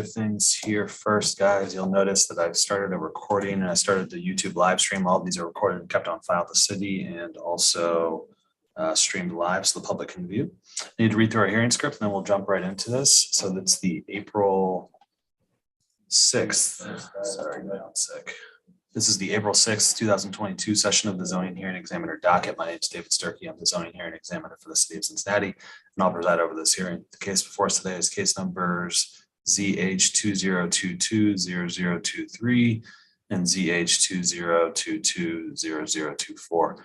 Things here first, guys. You'll notice that I've started a recording and I started the YouTube live stream. All of these are recorded and kept on file at the city and also streamed live so the public can view. I need to read through our hearing script and then we'll jump right into this. So that's the April 6th. Sorry, I'm sick. This is the April 6th, 2022 session of the Zoning Hearing Examiner docket. My name is David Sturkey. I'm the Zoning Hearing Examiner for the City of Cincinnati, and I'll preside over this hearing. The case before us today is case numbers ZH20220023 and ZH20220024.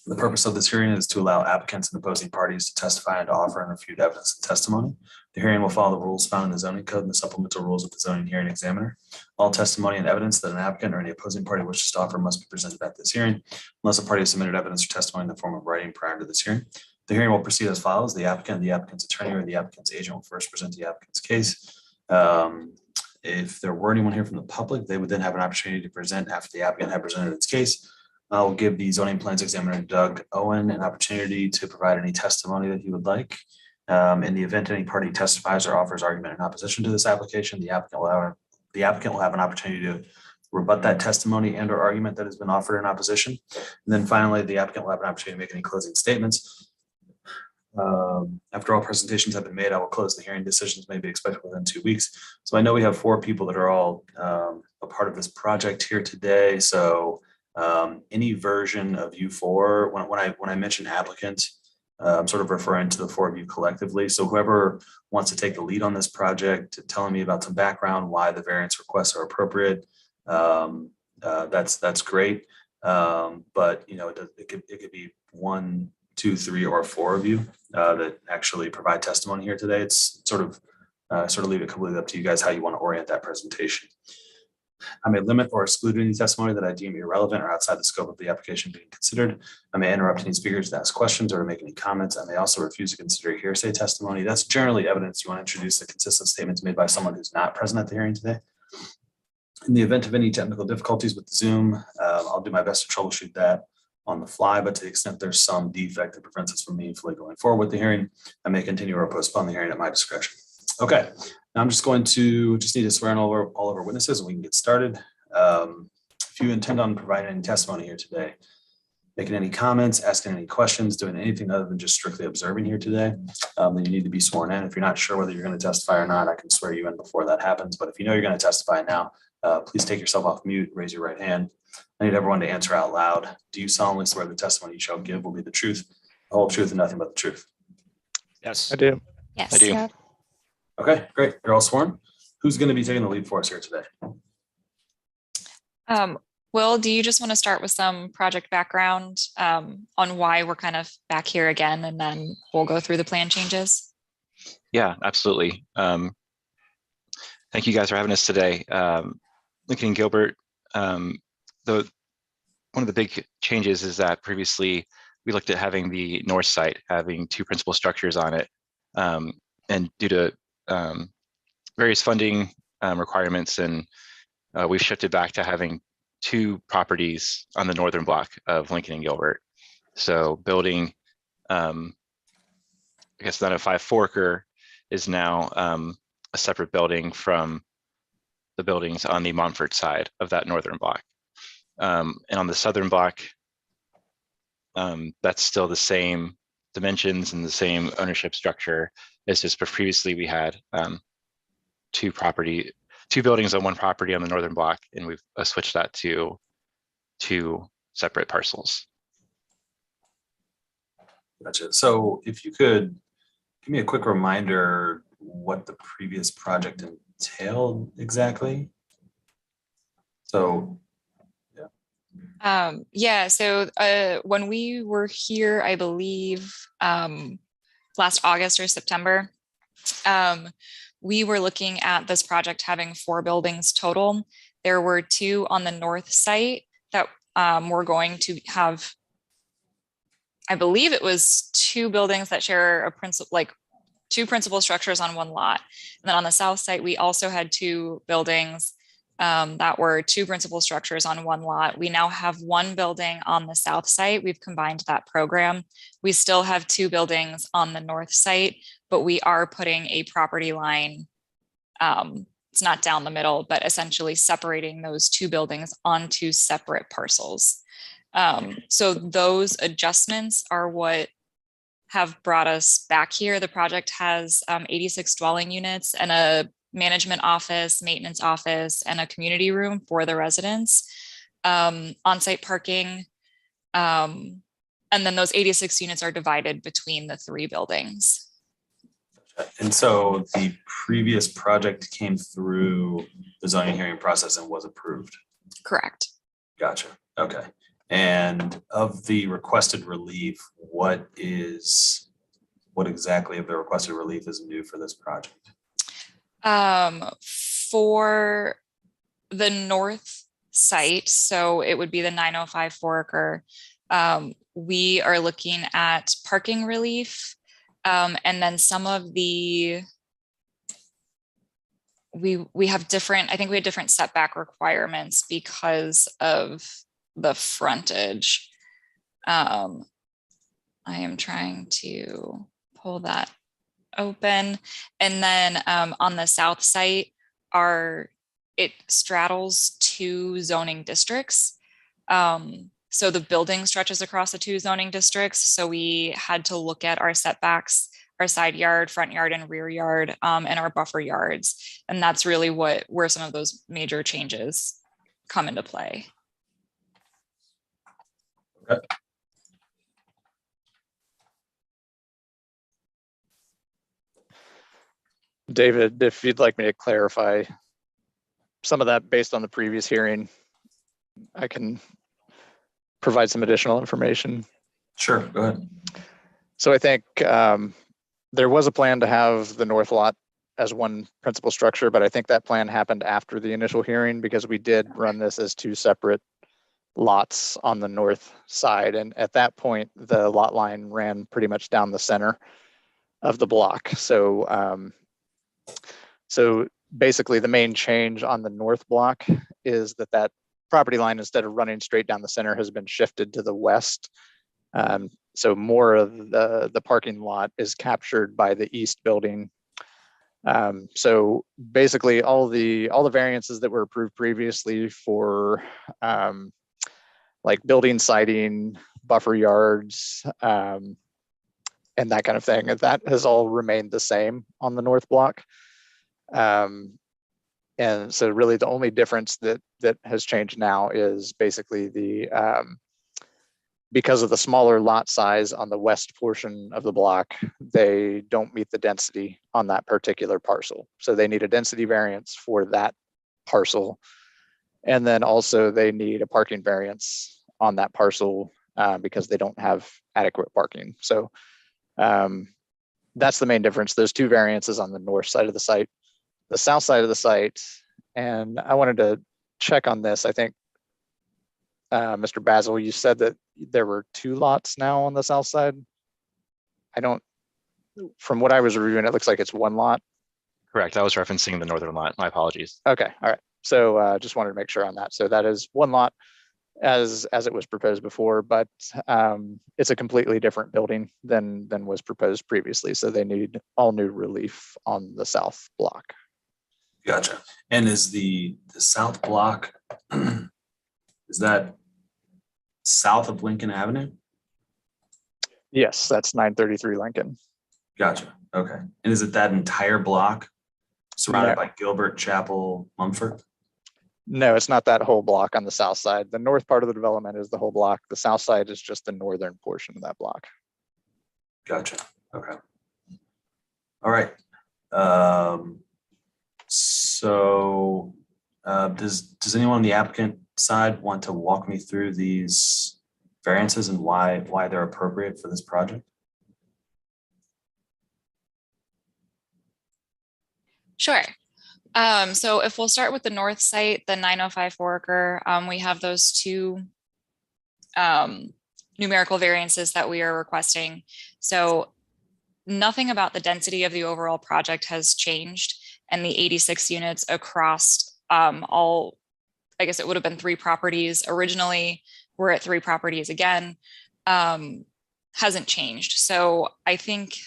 The purpose of this hearing is to allow applicants and opposing parties to testify and to offer and refute evidence and testimony. The hearing will follow the rules found in the zoning code and the supplemental rules of the zoning hearing examiner. All testimony and evidence that an applicant or any opposing party wishes to offer must be presented at this hearing, unless a party has submitted evidence or testimony in the form of writing prior to this hearing. The hearing will proceed as follows. The applicant, the applicant's attorney, or the applicant's agent will first present the applicant's case. If there were anyone here from the public, they would then have an opportunity to present after the applicant had presented its case. I'll give the zoning plans examiner, Doug Owen, an opportunity to provide any testimony that he would like. In the event any party testifies or offers argument in opposition to this application, the applicant will have an opportunity to rebut that testimony and or argument that has been offered in opposition. And then finally, the applicant will have an opportunity to make any closing statements. After all presentations have been made, I will close the hearing. Decisions may be expected within 2 weeks. So I know we have 4 people that are all a part of this project here today. So any version of you 4, when I mention applicant, I'm sort of referring to the 4 of you collectively. So whoever wants to take the lead on this project, telling me about some background, why the variance requests are appropriate, that's great. But you know, it could be 1, 2, 3, or 4 of you that actually provide testimony here today. It's sort of leave it completely up to you guys how you want to orient that presentation. I may limit or exclude any testimony that I deem irrelevant or outside the scope of the application being considered. I may interrupt any speakers to ask questions or to make any comments. I may also refuse to consider hearsay testimony. That's generally evidence you want to introduce that consists of statements made by someone who's not present at the hearing today. In the event of any technical difficulties with Zoom, I'll do my best to troubleshoot that on the fly, but to the extent there's some defect that prevents us from meaningfully going forward with the hearing, I may continue or postpone the hearing at my discretion. Okay, now I'm just need to swear in all of our witnesses and we can get started. If you intend on providing any testimony here today, making any comments, asking any questions, doing anything other than just strictly observing here today, then you need to be sworn in. If you're not sure whether you're going to testify or not, I can swear you in before that happens. But if you know you're going to testify now, please take yourself off mute, raise your right hand. I need everyone to answer out loud. Do you solemnly swear the testimony you shall give will be the truth, the whole truth, and nothing but the truth? Yes, I do. Yes, I do. yeah. Okay, great. You're all sworn. Who's going to be taking the lead for us here today? Will, do you just want to start with some project background on why we're kind of back here again, and then we'll go through the plan changes? Yeah, absolutely. Thank you guys for having us today. Lincoln and Gilbert, one of the big changes is that previously we looked at having the north site having 2 principal structures on it. And due to various funding requirements, and we've shifted back to having 2 properties on the northern block of Lincoln and Gilbert. So building, I guess 905 Foraker is now a separate building from the buildings on the Montfort side of that northern block. And on the southern block, that's still the same dimensions and the same ownership structure. It's just previously we had 2 buildings on 1 property on the northern block, and we've switched that to 2 separate parcels. Gotcha. So if you could give me a quick reminder what the previous project entailed exactly. So yeah, so when we were here, I believe last August or September, we were looking at this project having 4 buildings total. There were 2 on the north site that were going to have, I believe it was 2 buildings that share a principal, like 2 principal structures on 1 lot. And then on the south site, we also had 2 buildings that were 2 principal structures on 1 lot. We now have 1 building on the south site. We've combined that program. We still have 2 buildings on the north site, but we are putting a property line It's not down the middle, but essentially separating those two buildings onto separate parcels. So those adjustments are what have brought us back here. The project has 86 dwelling units and a management office, maintenance office, and a community room for the residents, on-site parking. And then those 86 units are divided between the three buildings. And so the previous project came through the zoning hearing process and was approved. Correct. Gotcha. Okay. And of the requested relief, what exactly of the requested relief is new for this project? For the north site, so it would be the 905 Foraker, we are looking at parking relief, and then some of the we have different, I think we had different setback requirements because of the frontage. I am trying to pull that open. And then on the south site, it straddles two zoning districts. So the building stretches across the two zoning districts. So we had to look at our setbacks, our side yard, front yard, and rear yard, and our buffer yards. And that's really where some of those major changes come into play. Okay. David, if you'd like me to clarify some of that based on the previous hearing, I can provide some additional information. Sure, go ahead. So I think there was a plan to have the north lot as one principal structure, but I think that plan happened after the initial hearing because we did run this as two separate lots on the north side. And at that point, the lot line ran pretty much down the center of the block. So basically the main change on the north block is that property line, instead of running straight down the center, has been shifted to the west. So more of the parking lot is captured by the east building. So basically all the variances that were approved previously for like building siding, buffer yards, and that kind of thing, that has all remained the same on the north block. And so really the only difference that has changed now is basically because of the smaller lot size on the west portion of the block, they don't meet the density on that particular parcel. So they need a density variance for that parcel. And then also they need a parking variance on that parcel because they don't have adequate parking. So that's the main difference. There's two variances on the north side of the site. The south side of the site, and I wanted to check on this. I think, Mr. Basil, you said that there were two lots now on the south side. From what I was reviewing, it looks like it's one lot. Correct. I was referencing the northern lot. My apologies. Okay, all right. So just wanted to make sure on that. So that is one lot as it was proposed before, but it's a completely different building than was proposed previously. So they need all new relief on the south block. Gotcha. And is the south block, is that south of Lincoln Avenue? Yes, that's 933 Lincoln. Gotcha. Okay. And is it that entire block surrounded No. by Gilbert, Chapel, Mumford? No, it's not that whole block on the south side. The north part of the development is the whole block. The south side is just the northern portion of that block. Gotcha. Okay. All right. So does anyone on the applicant side want to walk me through these variances and why they're appropriate for this project? Sure. So if we'll start with the north site, the 905 Foraker, we have those two numerical variances that we are requesting. So nothing about the density of the overall project has changed, and the 86 units across all, I guess it would have been 3 properties originally, we're at 3 properties again, hasn't changed. So I think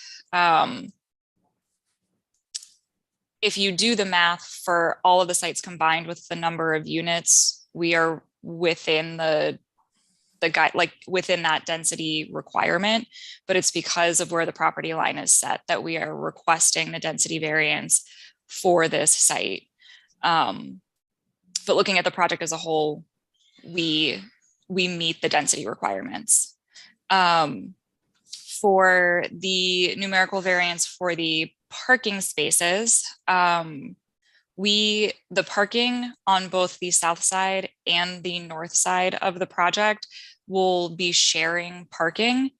if you do the math for all of the sites combined with the number of units, we are within the guide, like within that density requirement, but it's because of where the property line is set that we are requesting the density variance for this site. But looking at the project as a whole, we meet the density requirements. For the numerical variance for the parking spaces, the parking on both the south side and the north side of the project will be sharing parking.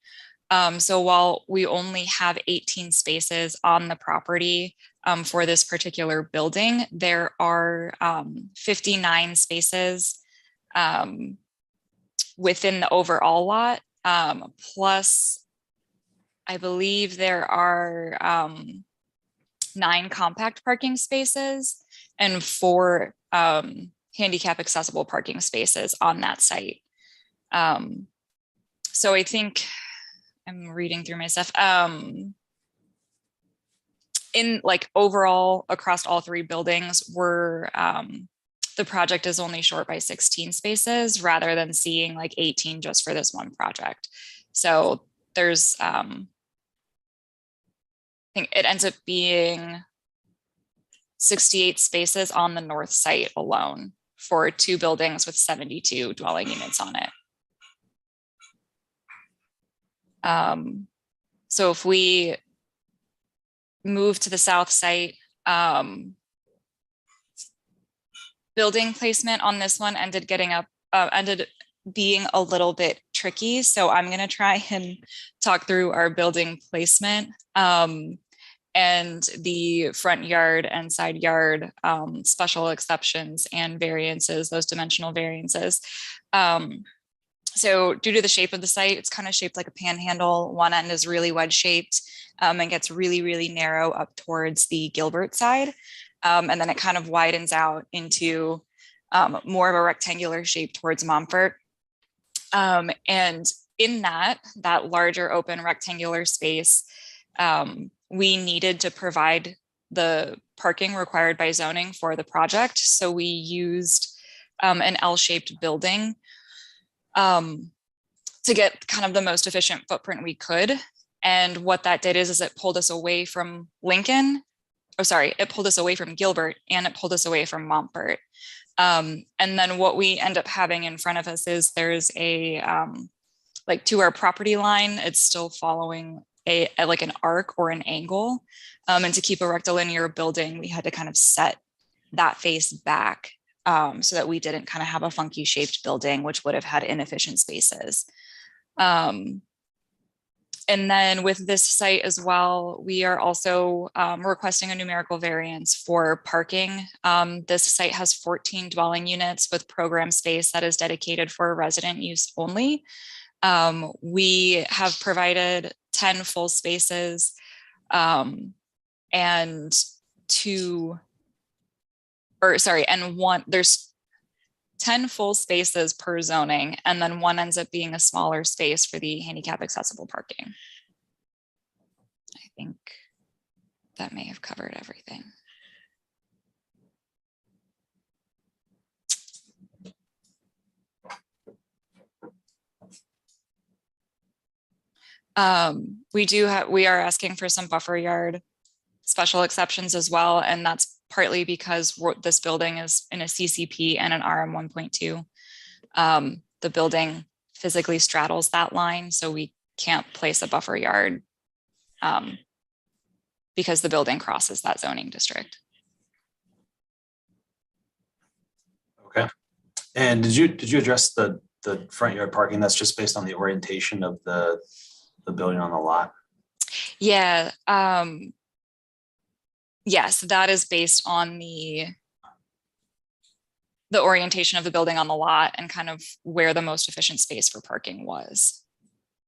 So while we only have 18 spaces on the property for this particular building, there are 59 spaces within the overall lot, plus I believe there are 9 compact parking spaces and 4 handicap accessible parking spaces on that site. So I think I'm reading through my stuff. In like overall across all 3 buildings, the project is only short by 16 spaces rather than seeing like 18 just for this one project. So there's, I think it ends up being 68 spaces on the north site alone for 2 buildings with 72 dwelling units on it. So if we move to the south site, building placement on this one ended being a little bit tricky. So I'm going to try and talk through our building placement and the front yard and side yard special exceptions and variances, those dimensional variances. So due to the shape of the site, it's kind of shaped like a panhandle. One end is really wedge shaped and gets really, really narrow up towards the Gilbert side. And then it kind of widens out into more of a rectangular shape towards Montfort. And in that larger open rectangular space, we needed to provide the parking required by zoning for the project. So we used an L-shaped building to get kind of the most efficient footprint we could. And what that did is it pulled us away from Lincoln. Oh, sorry, it pulled us away from Gilbert and it pulled us away from Montfort. And then what we end up having in front of us is there's a, like to our property line, it's still following like an arc or an angle. And to keep a rectilinear building, we had to kind of set that face back so that we didn't kind of have a funky shaped building, which would have had inefficient spaces. And then with this site as well, we are also requesting a numerical variance for parking. This site has 14 dwelling units with program space that is dedicated for resident use only. We have provided 10 full spaces and there's 10 full spaces per zoning, and then one ends up being a smaller space for the handicap accessible parking. I think that may have covered everything. We are asking for some buffer yard special exceptions as well, and that's partly because this building is in a CCP and an RM 1.2. The building physically straddles that line, so we can't place a buffer yard because the building crosses that zoning district. Okay. And did you address the front yard parking? That's just based on the orientation of the building on the lot? Yeah. Yes, that is based on the orientation of the building on the lot and kind of where the most efficient space for parking was.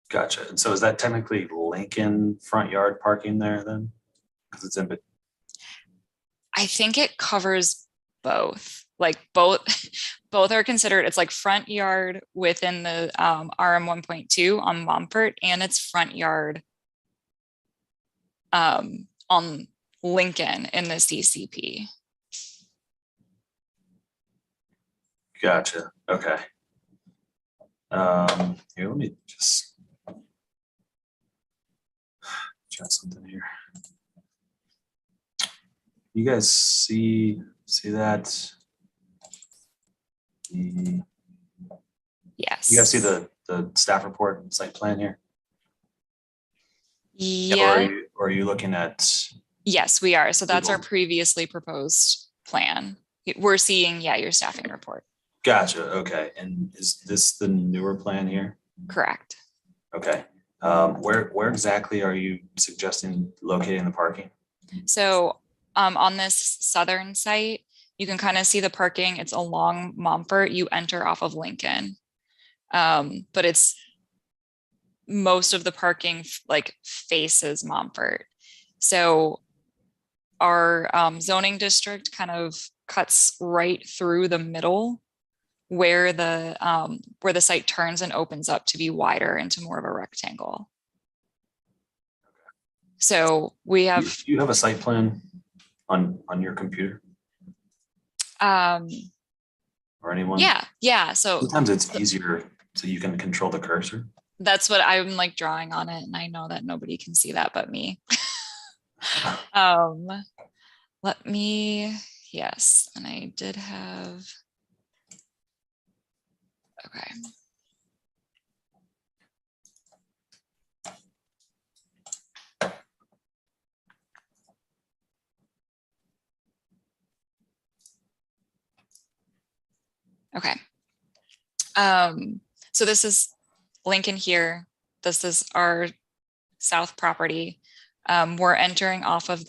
Gotcha. And so is that technically Lincoln front yard parking there then? Because it's in. I think it covers both. Like both are considered. It's like front yard within the RM 1.2 on Montfort, and it's front yard on Lincoln in the CCP. Gotcha. Okay. Here, let me just try something here. You guys see that? You Yes. guys see the staff report and site plan here? Yeah. Or are you looking at? Yes, we are. So that's our Google? previously proposed plan. We're seeing, yeah, your staffing report. Gotcha. Okay. And is this the newer plan here? Correct. Okay. Where exactly are you suggesting locating the parking? So on this southern site, you can kind of see the parking. It's along Montfort. You enter off of Lincoln. But it's most of the parking like faces Montfort. So our zoning district kind of cuts right through the middle where the site turns and opens up to be wider into more of a rectangle. So we have. Do you have a site plan on your computer or anyone? Yeah. So sometimes it's easier so you can control the cursor. That's what I'm like drawing on it, and I know that nobody can see that but me. Let me, yes, and I did have, okay. Okay. So this is Lincoln here. This is our south property. We're entering off of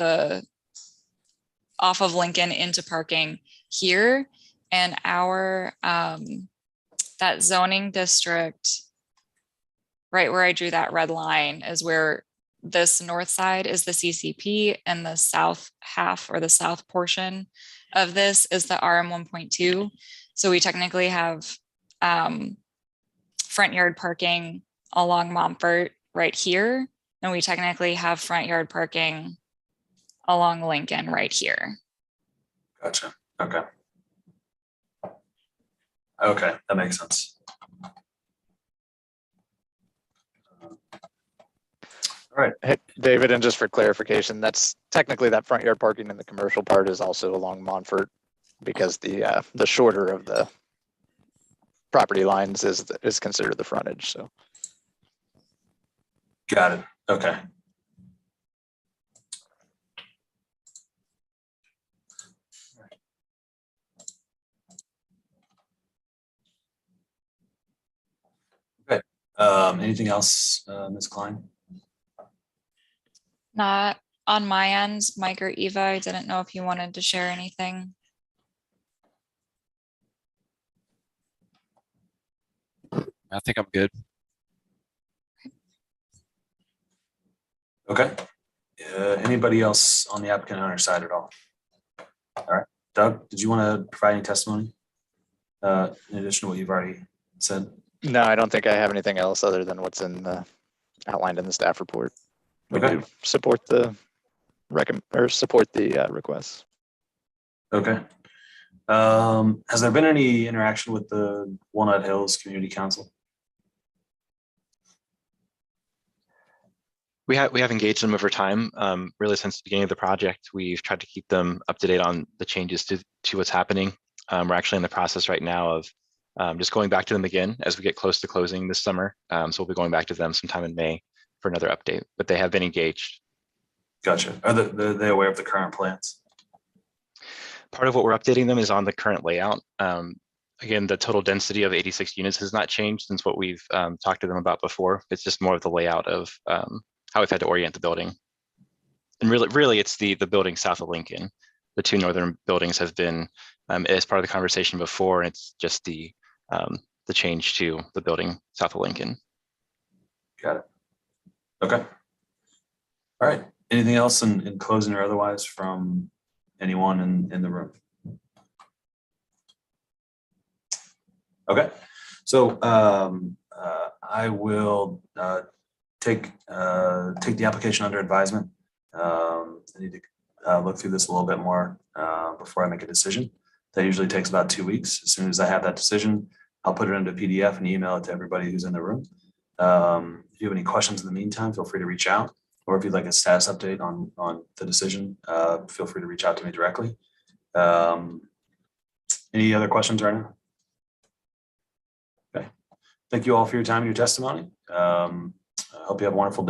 Lincoln into parking here, and our that zoning district, right where I drew that red line, is where this north side is the CCP, and the south half or the south portion of this is the RM 1.2. So we technically have front yard parking along Montfort right here, and we technically have front yard parking along Lincoln right here. Gotcha. Okay. Okay, that makes sense. All right. Hey, David, and just for clarification, that's technically that front yard parking in the commercial part is also along Montfort, because the shorter of the property lines is considered the frontage. So Got it. Okay. Okay. Anything else, Ms. Klein? Not on my end, Mike or Eva. I didn't know if you wanted to share anything. I think I'm good. Okay. Anybody else on the applicant owner side at all? All right. Doug, did you want to provide any testimony in addition to what you've already said? no, I don't think I have anything else other than what's in the outlined in the staff report. We Okay. do support the request. Okay. Has there been any interaction with the Walnut Hills Community Council? We have engaged them over time. Really since the beginning of the project, we've tried to keep them up to date on the changes to what's happening. We're actually in the process right now of just going back to them again as we get close to closing this summer. So we'll be going back to them sometime in May for another update, but they have been engaged. Gotcha. Are they aware of the current plans? Part of what we're updating them is on the current layout. Again, the total density of 86 units has not changed since what we've talked to them about before. It's just more of the layout of how we've had to orient the building. And really it's the building south of Lincoln. The two northern buildings have been as part of the conversation before, and it's just the change to the building south of Lincoln. Got it. Okay. All right. Anything else in closing or otherwise from anyone in the room? Okay. So I will take the application under advisement. I need to look through this a little bit more before I make a decision. That usually takes about 2 weeks. As soon as I have that decision, I'll put it into PDF and email it to everybody who's in the room. If you have any questions in the meantime, feel free to reach out. Or if you'd like a status update on the decision, feel free to reach out to me directly. Any other questions right now? Okay. Thank you all for your time and your testimony. I hope you have a wonderful day.